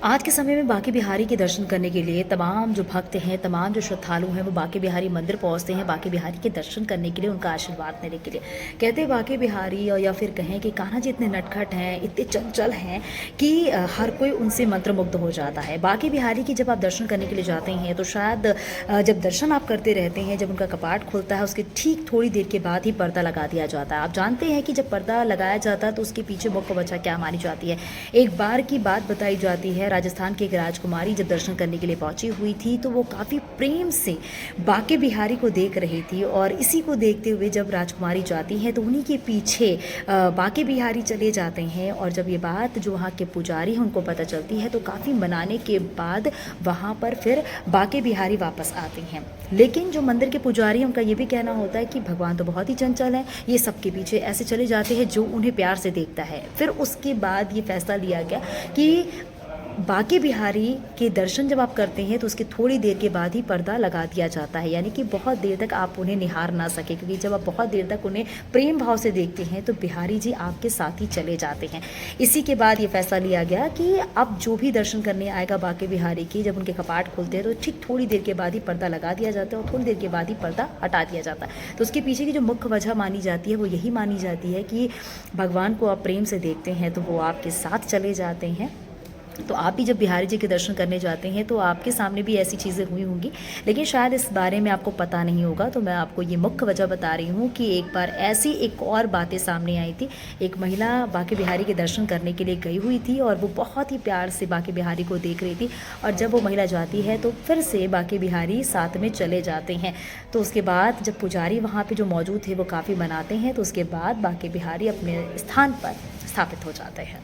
आज के समय में बांके बिहारी के दर्शन करने के लिए तमाम जो भक्त हैं, तमाम जो श्रद्धालु हैं, वो बांके बिहारी मंदिर पहुंचते हैं, बांके बिहारी के दर्शन करने के लिए, उनका आशीर्वाद लेने के लिए। कहते हैं बांके बिहारी और या फिर कहें कि कान्हा जी इतने नटखट हैं, इतने चंचल हैं कि हर कोई उनसे मंत्रमुग्ध हो जाता है। बांके बिहारी की जब आप दर्शन करने के लिए जाते हैं तो शायद जब दर्शन आप करते रहते हैं, जब उनका कपाट खुलता है उसके ठीक थोड़ी देर के बाद ही पर्दा लगा दिया जाता है। आप जानते हैं कि जब पर्दा लगाया जाता है तो उसके पीछे मुख्य वजह क्या मानी जाती है। एक बार की बात बताई जाती है, राजस्थान की एक राजकुमारी जब दर्शन करने के लिए पहुंची हुई थी तो वो काफ़ी प्रेम से बांके बिहारी को देख रही थी, और इसी को देखते हुए जब राजकुमारी जाती है तो उन्हीं के पीछे बांके बिहारी चले जाते हैं। और जब ये बात जो वहाँ के पुजारी हैं उनको पता चलती है तो काफ़ी मनाने के बाद वहाँ पर फिर बांके बिहारी वापस आते हैं। लेकिन जो मंदिर के पुजारी हैं उनका ये भी कहना होता है कि भगवान तो बहुत ही चंचल हैं, ये सबके पीछे ऐसे चले जाते हैं जो उन्हें प्यार से देखता है। फिर उसके बाद ये फैसला लिया गया कि बांके बिहारी के दर्शन जब आप करते हैं तो उसके थोड़ी देर के बाद ही पर्दा लगा दिया जाता है, यानी कि बहुत देर तक आप उन्हें निहार ना सके, क्योंकि जब आप बहुत देर तक उन्हें प्रेम भाव से देखते हैं तो बिहारी जी आपके साथ ही चले जाते हैं। इसी के बाद ये फैसला लिया गया कि अब जो भी दर्शन करने आएगा बांके बिहारी की, जब उनके कपाट खुलते हैं तो ठीक थोड़ी देर के बाद ही पर्दा लगा दिया जाता है और थोड़ी देर के बाद ही पर्दा हटा दिया जाता है। तो उसके पीछे की जो मुख्य वजह मानी जाती है वो यही मानी जाती है कि भगवान को आप प्रेम से देखते हैं तो वो आपके साथ चले जाते हैं। तो आप भी जब बिहारी जी के दर्शन करने जाते हैं तो आपके सामने भी ऐसी चीज़ें हुई होंगी, लेकिन शायद इस बारे में आपको पता नहीं होगा। तो मैं आपको ये मुख्य वजह बता रही हूँ कि एक बार ऐसी एक और बातें सामने आई थी। एक महिला बांके बिहारी के दर्शन करने के लिए गई हुई थी और वो बहुत ही प्यार से बांके बिहारी को देख रही थी, और जब वो महिला जाती है तो फिर से बांके बिहारी साथ में चले जाते हैं। तो उसके बाद जब पुजारी वहाँ पर जो मौजूद थे वो काफ़ी मनाते हैं, तो उसके बाद बांके बिहारी अपने स्थान पर स्थापित हो जाते हैं।